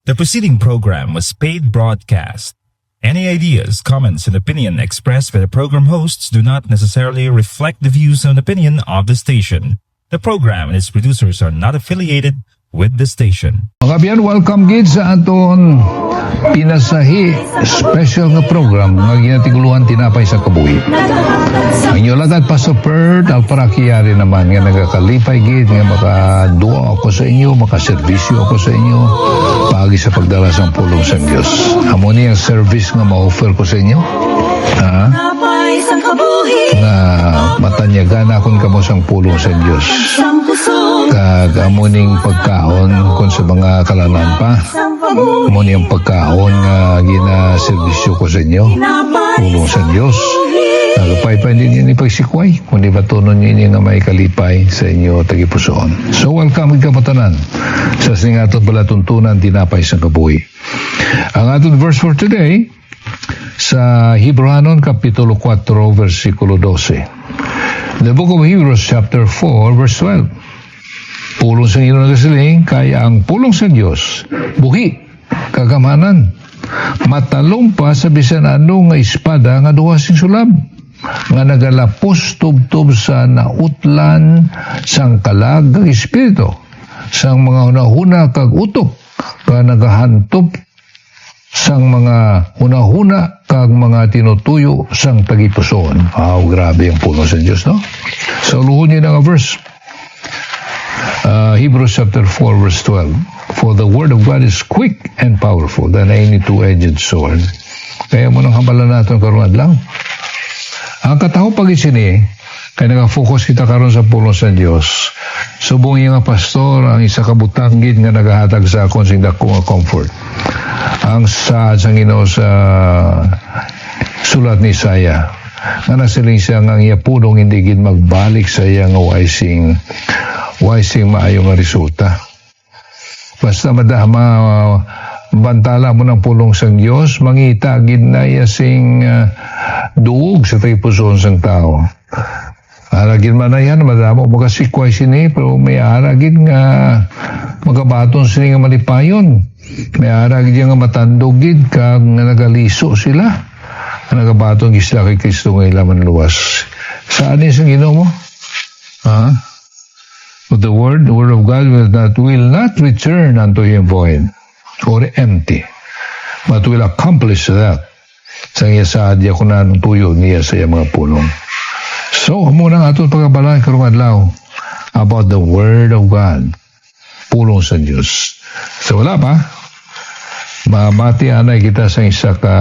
The preceding program was paid broadcast. Any ideas, comments, and opinion expressed by the program hosts do not necessarily reflect the views and opinion of the station. The program and its producers are not affiliated with the station. Mga kabiyan, welcome gid sa aton pinasahi special nga program nga ginatiguluhan tinapay sa kabuhi. Ang inyo lagat Pastor Pert Alparakiyari naman nga nagakalipay gid nga makaduo ako sa inyo, makaserbisyo ako sa inyo paagi sa pagdala sa pulong sa Dios. Amo ni ang service nga ma-offer ko sa inyo. Na matanyagan akong kamo sang pulong sa Dios. Kag amo ning pagkaon kung sa mga kalanan pa. Amo ning pagkaon nga ginaserbisyo ko sa inyo. Pulong sa Dios. Nagapay-pay din yun ipagsikway. Kundi batunon yun nga may kalipay sa inyo tagipusoon. So welcome ka matanan sa singatot balatuntunan tinapay sa kabuhi. Ang aton verse for today sa Hebreanon Kapitulo 4 versikulo 12. The book of Hebrews chapter 4 verse 12. Pulong sa inyo nagasiling kaya ang pulong sa Diyos buhi, kagamanan, matalong pa sa bisan ano nga espada nga duha sing sulab nga nagalapos tubtob sa nautlan sang kalag kag espiritu sang mga hunahuna kag utok ka nagahantop sang mga hunahuna kag mga tinutuyo sang tagipusoon. Grabe ang puno sa Diyos, no? So, luhon niyo na nga verse. Hebrews chapter 4 verse 12. For the word of God is quick and powerful than any two-edged sword. Kaya mo nang hambalan natin karon adlaw. Ang kataho pag isini, kaya naka-focus kita karon sa pulong sa Diyos. Subong yung pastor, ang isa kabutanggit nga nagahatag sa akong sing dako nga comfort. Ang saad sa Ginoo sa sulat ni Isaiah nga nasiling siya nga iya pulong hindi gid magbalik sa iya nga waising maayo nga resulta. Basta madama bantala mo ng pulong sang Dios, mangita gid na iya sing duog sa tagipusoon sang tao. Aragid man na yan, madamo magasikway sini, pero may aragid nga magabaton sini nga malipayon. May aragid nga matandogid kag nga nagaliso sila. Nagabaton gisla kay Kristo nga ilaman luwas. Saan yung Ginoo mo? But the word of God will not return unto him void or empty, but will accomplish that. Sang iya saad ya kunan tuyo niya sa iya mga pulong. So, muna nga ito pagkabalaan karong adlaw about the Word of God. Pulong sa Diyos. So, wala pa. Mamati anay kita sa isa ka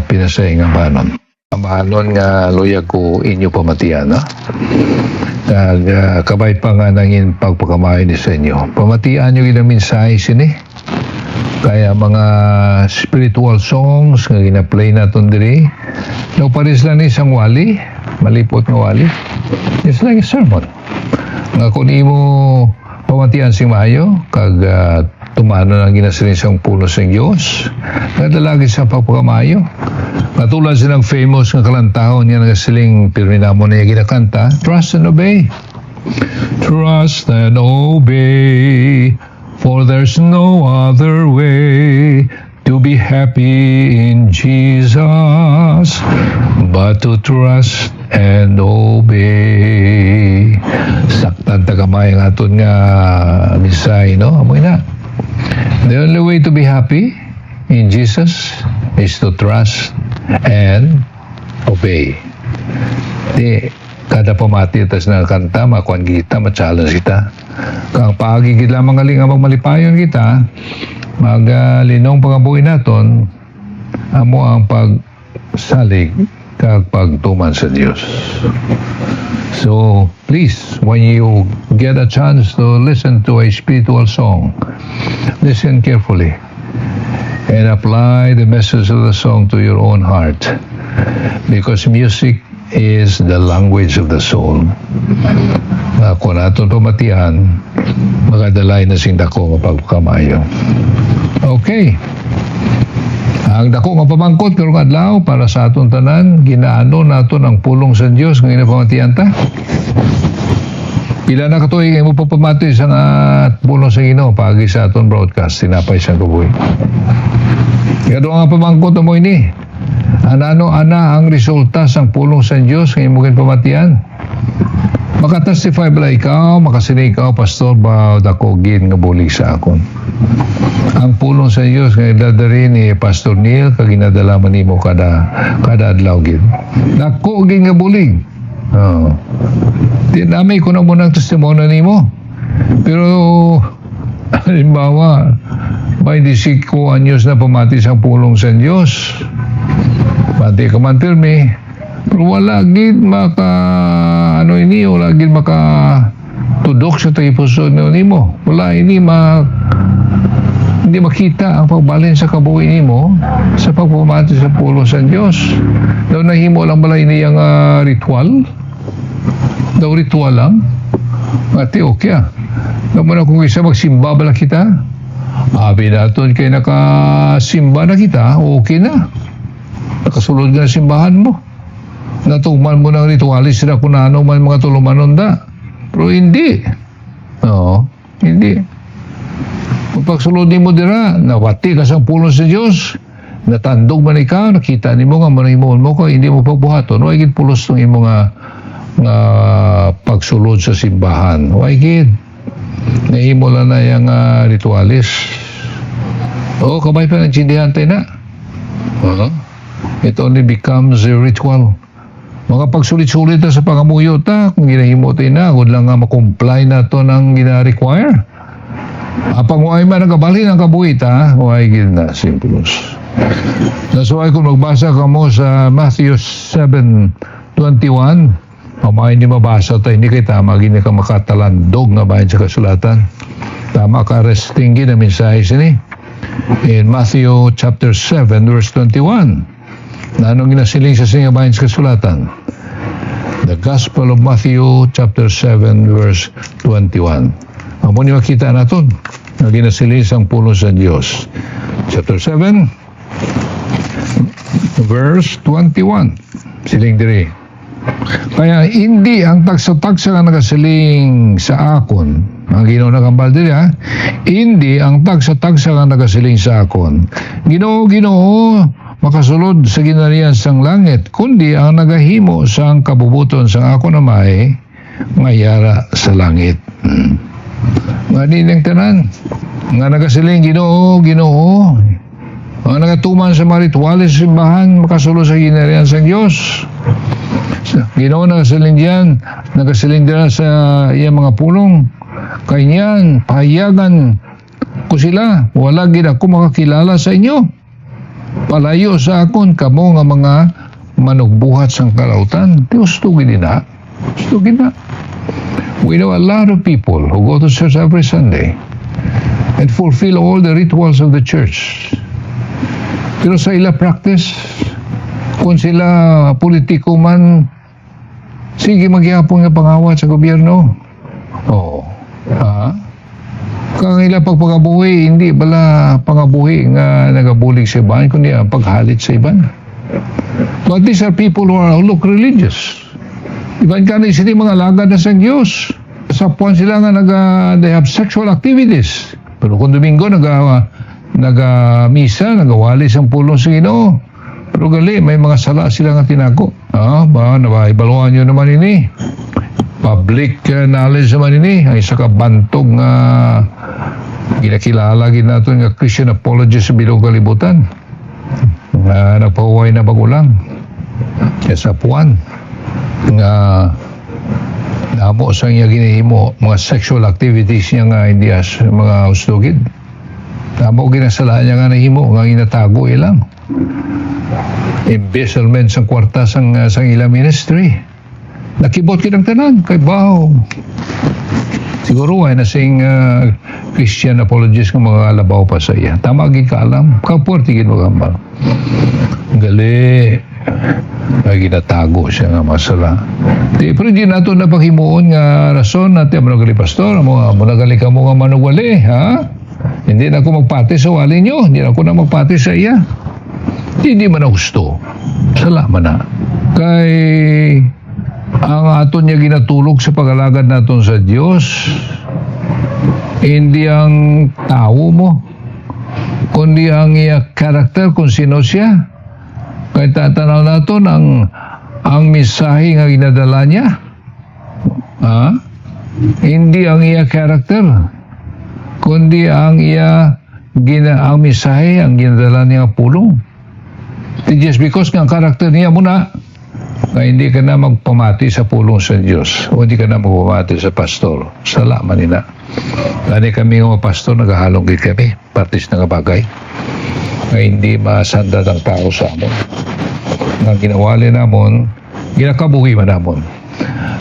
pinasay nga banon. Amahanon nga loya ko inyo pamatian, no? Kabay pa nga nangin pagpakamayon sa inyo. Pamatian nyo ginang mensahe sini. Kaya mga spiritual songs nga gina-play naton diri. No pares lang ni isang wali, malipot nga wali. It's like a sermon. Nga kung imo pamatian sing maayo kag tumano ang ginasiling sang puno sang Dios. Nadalagi sa pagpakamayo. Katulad silang famous nga kalantahon nga nagasiling pirminamo niya ginakanta, trust and obey. Trust and obey. For there's no other way to be happy in Jesus but to trust and obey. Saktan tagamay ang aton nga misay, no? Amoy na. The only way to be happy in Jesus is to trust and obey. Kada pamati tas na kanta, makuan kita, ma-challenge kita. Kang paagigid lamang aling ang magmalipayon kita, magalinong pangabuhi naton, amo ang pagsalig kag pagtuman sa Dios. So, please, when you get a chance to listen to a spiritual song, listen carefully and apply the message of the song to your own heart. Because music is the language of the soul. Kung natin pamatian, makadalay na sing dako nga pagkamayo. Okay. Ang dako nga pamangkot karong adlaw para sa aton tanan, ginaano naton ang pulong sa Dios nga inapamatian ta. Pila na katuig mo papamati sa pulong sa Ginoo pagi sa aton broadcast tinapay sa kabuhi. Kado nga pamangkot mo ini. Ano ana ang resulta sang pulong sa Dios nga imong pamatian? Makatestify bala ikaw, makasini ikaw, pastor, ba dako gin nga bulig sa akon. Ang pulong sa Dios nga idadari ni Pastor Neil kag ginadala man nimo kada adlaw gid. Dako gin nga bulig. Oh. Dinami ko na mo ng testimono nimo. Pero halimbawa, 25 anyos na pamati sa pulong sa Diyos. Pati ka man pirmi. Pero wala gid maka wala gid maka tudok sa puso nimo. Wala hindi makita ang pagbalin sa kabuhi nimo sa pagpamati sa pulong sa Diyos. Daw nahimo lang bala ini ang ritual. Daw ritual lang. Ati okay ah. Naman kung isa magsimba bala kita. Abi naton kay nakasimba na kita, okay na. Nakasulod ka na simbahan mo. Natuman mo ng ritualis na kung ano man mga tulumanon da. Pero hindi. Oo, hindi. Kung pagsulod mo dira, nawati ka sa pulong sa Diyos, natandog man ikaw, nakita ni mo nga manahimon mo ko, hindi mo pagbuhaton. Huwag gid pulos ng imo nga pagsulod sa simbahan. Huwag gid. Nahimo lang na yung ritualis. Oo, kamay pa nagsindihan tayo na. It only becomes a ritual. Mga pagsulit-sulit na sa pangamuyo ta, kung ginahimo tayo na, good lang nga makomply na to ng gina-require. Apang huwag man nagabali ng kabuhit ha, huwag gid na, simplos. That's why kung magbasa ka mo sa Matthew 7:21, pamain ni mabasa tayo, hindi kayo tama, gini ka makatalandog nga bayan sa kasulatan. Tama ka resting gina mensahe sini. In Matthew chapter 7 verse 21, na anong ginasiling sa singa bayan sa kasulatan? The Gospel of Matthew chapter 7 verse 21. Ang muna makita natin na ginasiling sa pulong sa Diyos. Chapter 7 verse 21. Siling diri. Kaya hindi ang tagsa-tagsa nga nagasiling sa akon, ang Ginoo nakambal diri ha, hindi ang tagsa-tagsa nga nagasiling sa akon. Ginoo, makasulod sa ginarian sang langit, kundi ang nagahimo sang kabubuton sang akon na may ngayara sa langit. Nga nilang tanan, nga nagasiling Ginoo, ang nagatuman sa mga ritualis sa simbahan, makasulod sa ginarian sang Diyos. Ginoo nagasiling diyan, nagasiling dira sa iyang mga pulong. Kay niyan, pahayagan ko sila, wala gid ako makakilala sa inyo. Palayo sa akon kamo nga mga manugbuhat sang kalautan. Gusto gid na. We know a lot of people who go to church every Sunday and fulfill all the rituals of the church. Pero sa ila practice, kung sila politiko man, sige magyapon nga pangawat sa gobyerno. Oo. Kang ila pagpagabuhi, hindi bala pangabuhi nga nagabulig sa iban, kundi ang paghalit sa iban. But these are people who look religious. Iban ka na sila mga lagad na sa Diyos. Sa puwan sila nga they have sexual activities. Pero kung Domingo, naga-misa, nagawali sa pulong sa Ginoo. Pero gali, may mga sala sila nga tinago. Nabaibaluan nyo naman ini. Public knowledge naman ini. Ang isa ka bantog nga ginakilala natin nga Christian apologist sa bilog kalibutan. Nagpahuway na bagulang. Sa puwan. Nga namo sa niya ginihimo mga sexual activities niya nga hindi as mga usdugid. Namo ginasala niya nga nahimo nga ginatago ilang. Embezzlement sa kwarta sang ilang ministry. Nakibot kitang tanan kay bao. Siguro ay nasing Christian apologist ng mga labaw pa sa iya. Tama gid ka alam. Kapuerti gid mo gambal. Gali ay ginatago siya nga masala. Pero hindi nato napaghimuon nga rason natin mo nagali pastor, mo nagali ka mo nga manugwali, ha? Hindi na ako magpati sa wali nyo, hindi na ako na magpati sa iya. Hindi man na gusto. Salamat na. Kay ang aton niya ginatulog sa pag-alagad naton sa Dios, hindi ang tao mo, kundi ang iya karakter kung sino siya. Kaya tatanaw naton ang mensahe nga ginadala niya. Hindi ang iya karakter, kundi ang iya ang mensahe ang ginadala niya pulong. Just because nga ang karakter niya muna, na hindi ka na magpamati sa pulong sa Diyos o hindi ka na magpamati sa pastor. Salamat nila. Lani kami mga pastor, naghahalong gid kami, partis na bagay na hindi masanda ang tao sa amin. Ang ginawali namon, ginakabuhi man namon,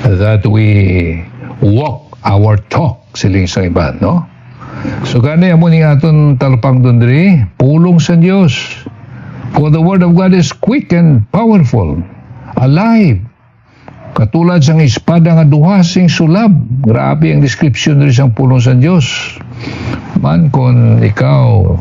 that we walk our talk siling sa iba, no? So gani amo ning aton talpang dundri, pulong sa Dios. For the word of God is quick and powerful, alive. Katulad sang espada nga duhasing sulab. Grabe ang description rin sang pulong sa Dios. Man kon ikaw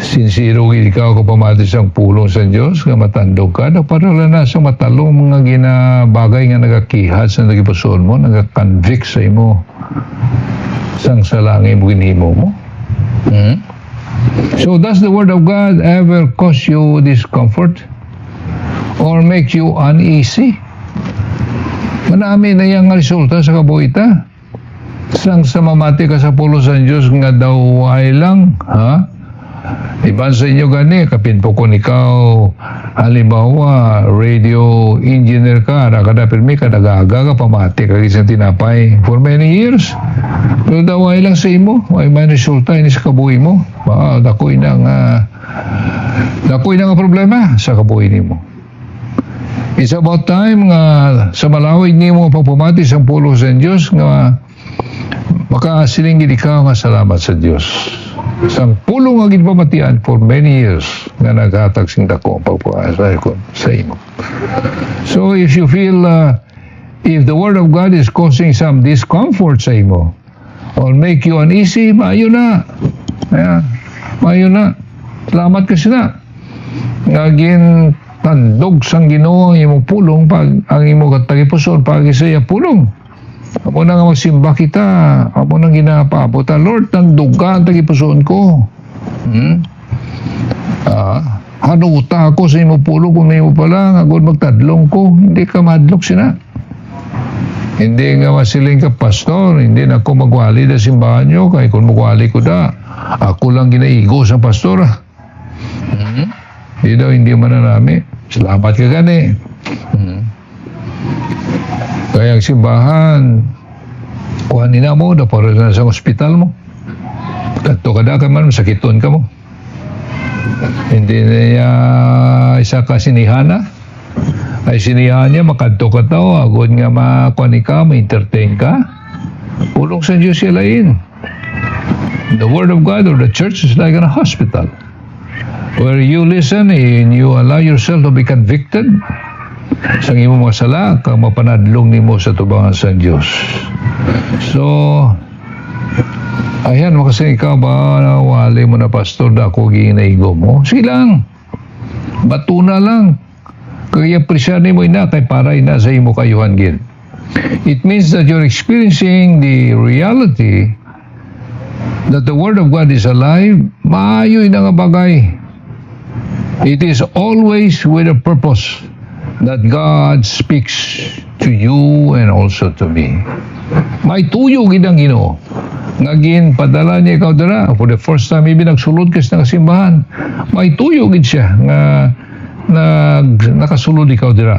sincero ikaw ko pamati sang pulong sa Dios nga matandog ka, para na sa matalong mga ginabagay nga nagakihat sa nagipuson mo, nagakonvict sa imo sang salangay mo ginhimo mo. So does the word of God ever cause you discomfort or make you uneasy? Manami na yang resulta sa kabuhita. Sang sa mamati ka sa pulo sa Diyos nga daw ay lang, Iban sa inyo gani, kapinpukon ikaw, halimbawa, radio engineer ka, nakada pirmi ka, nagaga ka, pamati ka isang tinapay for many years. Pero daw ay lang sa imo, ay may resulta ini sa kabuhi mo. Dakoy na nga problema sa kabuhi nimo. It's about time nga sa malawig nimo pagpamati sa pulo sa Diyos nga makasilingin ikaw nga salamat sa Diyos. Sang pulong ang ginpamatian for many years nga naghatag sing dako ang pagpapasay ko sa imo. So if you feel if the word of God is causing some discomfort sa imo or make you uneasy, maayo na. Maayo na. Salamat ka sila. Ngagin tandog sang Ginoo ang imo pulong pag ang imo katagipuson pag isaya pulong. Amo na nga magsimba kita, amo nang ginapaabot. Lord, tandugan tagipuson ko. Hanuta ako sa imo pulong kung may mo pala, agad magtadlong ko. Hindi ka madlok sina. Hindi nga masiling ka, pastor, hindi na ako magwali na simbahan nyo, kaya kung magwali ko da, ako lang ginaigo sa pastor. Hindi daw, hindi mananami. Salamat ka gani. Kaya ang simbahan, kuhanin na mo, para na sa ospital mo. Kato ka da ka man, sakiton ka mo. Hindi niya isa ka sinihana. Ay sinihan niya, makadto ka tao, agod nga makuhanin ka, ma-entertain ka. Pulong sa Diyos sila yun. The Word of God or the church is like a hospital where you listen and you allow yourself to be convicted sa imo mga sala, kang mapanadlong nimo sa tubangan sa Diyos. So, ayan, makasing ikaw ba nawali mo na pastor da ako ginaigo mo? Sige lang. Batuna lang. Kaya presyanin mo ina kay para ina sa imo kayuhan gid. It means that you're experiencing the reality that the Word of God is alive. Maayo ina nga bagay. It is always with a purpose that God speaks to you and also to me. May tuyo gid ang Ginoo. Ngagin padala niya ikaw dira for the first time ibig nagsulod ka sa simbahan. May tuyo gid siya nga nakasulod ikaw dira.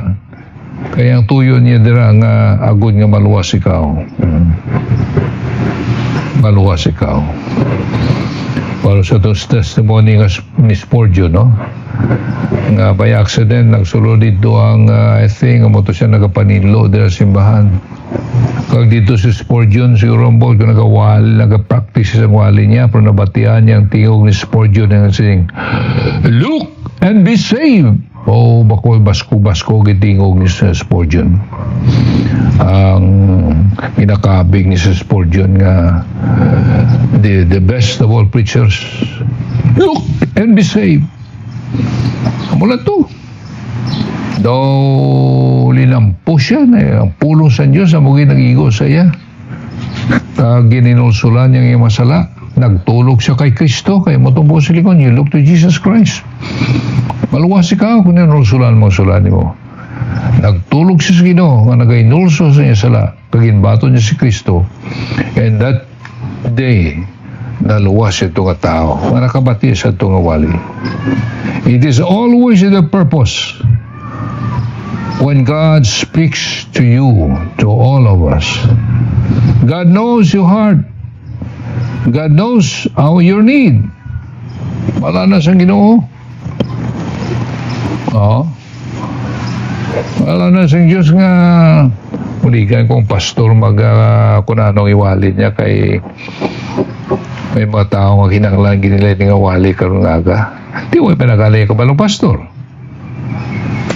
Kaya ang tuyo niya dira nga agud nga maluwas ikaw. Maluwas ikaw. Para sa testimony nga ni Spurgeon, no? Nga by accident nagsulod dito ang I think amo to siya nagapanilo dira sa simbahan. Kag dito si Spurgeon siguro mo kung nagapractice sa wali niya pero nabatian niya ang tingog ni Spurgeon nga sing look and be saved. Oh, bakoy basko gitingog ni Spurgeon. Ang pinakabig ni Spurgeon nga the best of all preachers. Look and be saved. Mula to. Daw linampo siya na ang pulong sa Diyos ang mugi nagigo sa iya. Gininulsulan niyang iyang masala. Nagtulog siya kay Kristo, kay motumbo sa likod, you look to Jesus Christ. Maluwas ikaw kung ninulsulan mo sulani mo. Nagtulog siya sa Ginoo, nga nagainulso sa iya sala, kaginbato niya si Kristo. And that day, naluwas ito nga tao, nga nakabati sa ito nga wali. It is always the purpose when God speaks to you, to all of us. God knows your heart. God knows your need. Wala na sa Ginoo. Wala na sa Diyos nga muligan kong pastor kung anong iwali niya kay may mga tao nga kinanglan ginilay nga wali karon aga. Di mo pinagali ka balong pastor.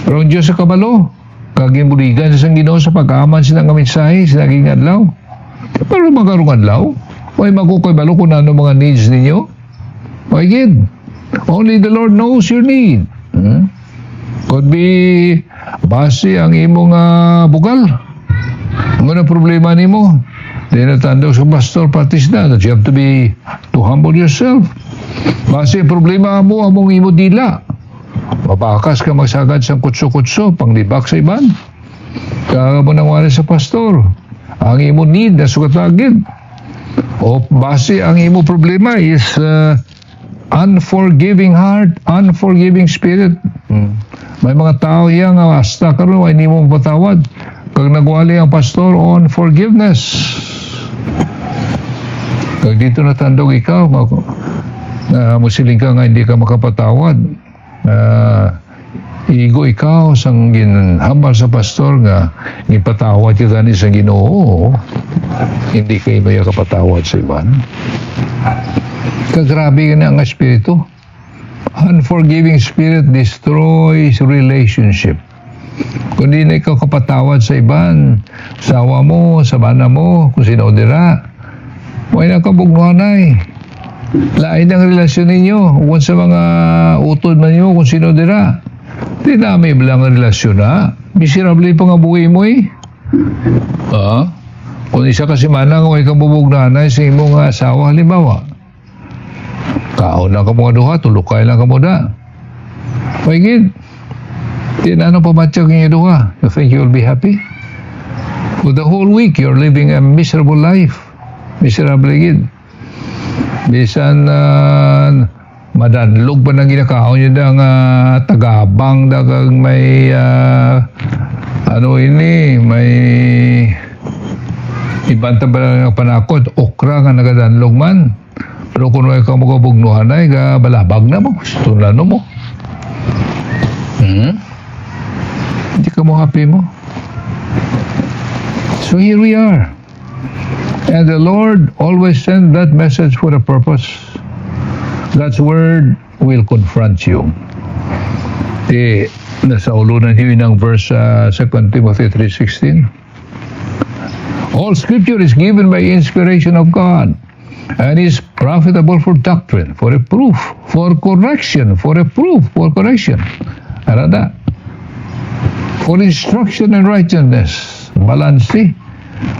Pero ang Diyos sa kabalo, kaging muligan sa Ginoo sa pag-aaman sila nga mensahe, sila adlaw. Pero magarong adlaw, may makukoy balo kung ano mga needs ninyo. Again, only the Lord knows your need. Could be base ang imong bugal. Ano problema nimo? Di na tanda sa pastor practice na that you have to humble yourself. Base problema mo among imo dila. Mabakas ka magsagad sa kutso-kutso, panglibak sa iban. Kaya mo nang wala sa pastor. Ang imo need na sugatagid. O base ang imo problema is unforgiving heart, unforgiving spirit. May mga tao yan nga hasta karon ay hindi mo patawad. Pag nagwali ang pastor on forgiveness. Pag dito natandog ikaw, musiling ka nga hindi ka makapatawad. Igo ikaw sang ginhambal sa pastor nga ipatawad ka gani sa Ginoo. Hindi kayo may kapatawad sa iban. Kagrabe ka na ang espiritu. Unforgiving spirit destroys relationship. Kung di na ikaw kapatawad sa iban, sawa mo, sa bana mo, kung sino dira, may nakabugnuanay. Lain ang relasyon ninyo. Kung sa mga utod man nyo, kung sino dira. Di na may bilang relasyon na. Miserable pa nga buhay mo eh. Kung isa kasi manang may kabubugnanay sa imong asawa, halimbawa. Kaon lang ka mga duha, tulukay lang ka mo da. Paigid. Di na ano pamatsyag yung duha. You think you'll be happy? For the whole week, you're living a miserable life. Miserable gid. Bisan madanlog pa nang ginakaon nyo da nga tagabang da kag may may ibanta ba nga panakot, okra nga nagadanlog man. Pero kung may ka magabugnuhan ay balabag na mo, tulano mo. Hindi ka mo happy mo. So here we are. And the Lord always sent that message for a purpose. God's word will confront you. Nasa ulunan yun ng verse 2 Timothy 3:16. All scripture is given by inspiration of God and is profitable for doctrine, for reproof, for correction, for correction. Ano na? For instruction and righteousness. Balansi.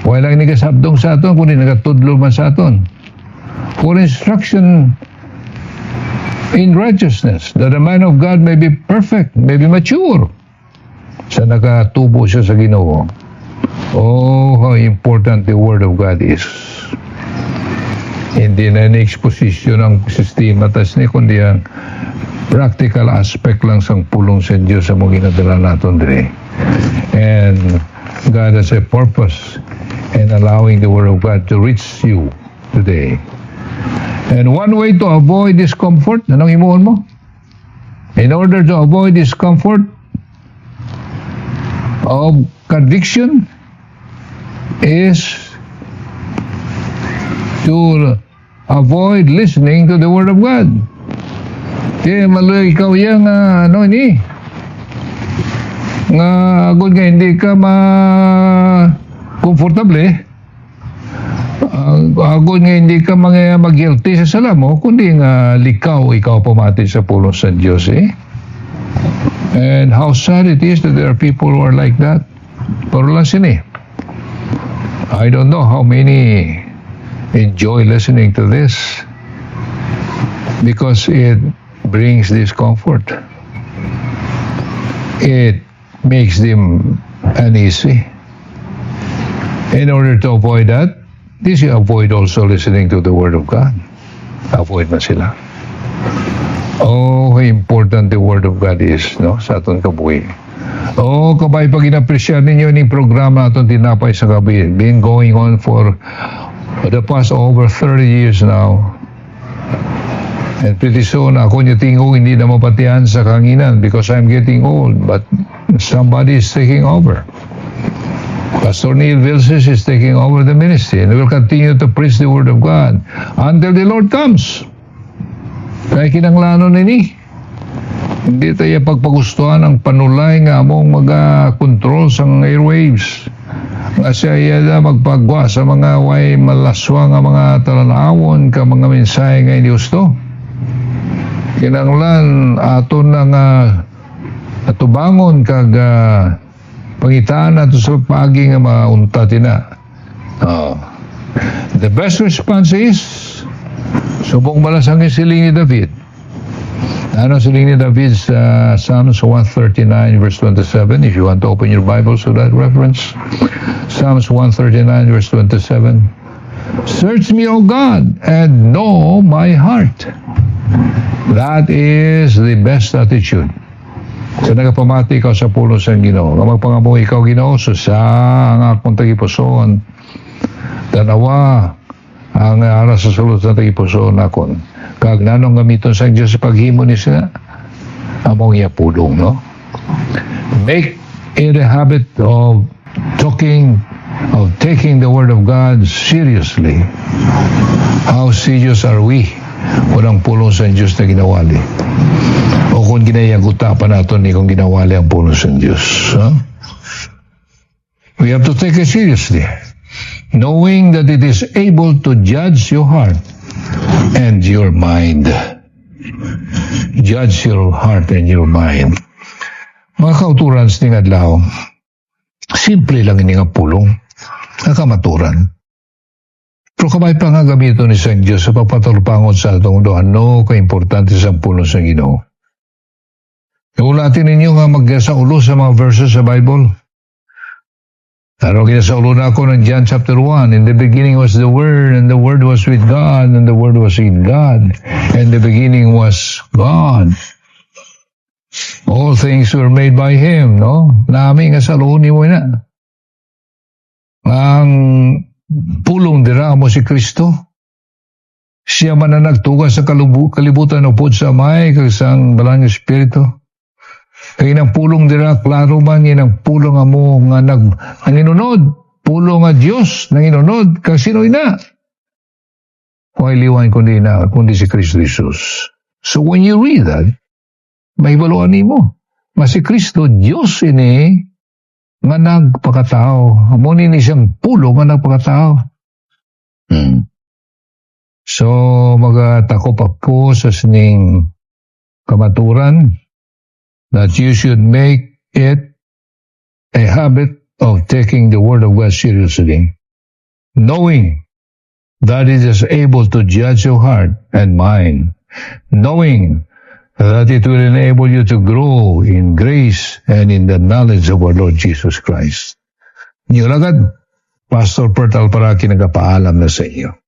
Wala lang nagasabdong sa aton, kundi nagatudlo man sa aton. For instruction in righteousness, that the man of God may be perfect, may be mature. Sa nakatubo siya sa Ginoo. Oh, how important the Word of God is. Hindi na ni-exposition ang sistema tas ni, kundi ang practical aspect lang sang pulong sa Diyos sa mga ginadala natin dire. And God has a purpose in allowing the Word of God to reach you today. And one way to avoid discomfort, anong imuon mo? In order to avoid discomfort of conviction is to avoid listening to the Word of God. Kaya malo ikaw yan nga agad nga hindi ka komportable agad nga hindi ka mag-guilty sa sala mo, kundi nga ikaw pumati sa pulong sa Diyos And how sad it is that there are people who are like that. Pero lang sini. I don't know how many enjoy listening to this because it brings discomfort. It makes them uneasy. In order to avoid that, this you avoid also listening to the Word of God. Avoid na sila. Oh, how important the Word of God is, no? Sa aton kabuhi. Oh, kabay, pag inapresya ninyo yung programa aton tinapay sa gabi. Been going on for the past over 30 years now. And pretty soon, ako niyo tingog hindi na mapatihan sa kanginan because I'm getting old. But somebody is taking over. Pastor Neil Vilses is taking over the ministry and will continue to preach the Word of God until the Lord comes. Kaya kinanglano nini. Hindi tayo pagpagustuhan ang panulay nga among mag-control sa airwaves. Kasi iya magpagwa sa mga way malaswa nga mga talanawon ka mga mensahe nga hindi gusto. Kinanglan aton na nga atubangon kag pangitaan nato sa pagi nga maunta tina. The best response is subong malasang siling ni David. Ano siling ni David sa Psalms 139 verse 27? If you want to open your Bibles to that reference. Psalms 139 verse 27. Search me, O God, and know my heart. That is the best attitude. So nagapamati ikaw sa pulo sa Ginoo. Nga magpangamo ikaw Ginoo so sa ang akong tagipuson. Tanawa ang aras sa sulod sa tagipuson akon. Kag nanong gamiton sa Diyos sa paghimo ni sila. Among yapulong, no? Make it a habit of taking the Word of God seriously. How serious are we? Walang pulong sa Diyos na ginawali. O kung ginayaguta pa natin ni kung ginawali ang pulong sa Diyos. Huh? We have to take it seriously. Knowing that it is able to judge your heart and your mind. Judge your heart and your mind. Mga kauturan sa tingad lao, simple lang ini nga pulong. Nakamaturan. Pero kamay pa nga gamito ni Sang Diyos sa pagpatulpangon sa atong doon. Ano ka-importante sa pulong sa Ginoo? Iulatin ninyo nga mag-sa ulo sa mga verses sa Bible. Pero kinasa ulo na ako ng John chapter 1. In the beginning was the Word, and the Word was with God, and the Word was with God, and the beginning was God. All things were made by Him, no? Nami nga sa luhuni mo na. Ang pulong dira mo si Kristo. Siya man na nagtugas sa kalibutan upod sa may kagsang balang Espiritu. Kaya ng pulong dira, klaro man yan ang pulong mo nga nanginunod. Pulong nga Diyos nanginunod. Kang sino'y na? Kung iliwan kundi si Kristo Jesus. So when you read that, mahibaluan mo. Mas si Kristo, Diyos ini nga nagpakatao. Amunin ni siyang pulong nga nagpakatao. So magatakop ako sa sining kamaturan that you should make it a habit of taking the Word of God seriously, knowing that it is able to judge your heart and mind, knowing that it will enable you to grow in grace and in the knowledge of our Lord Jesus Christ. Niyulagad, Pastor Bert Alparaki nagpaalam na sa iyo.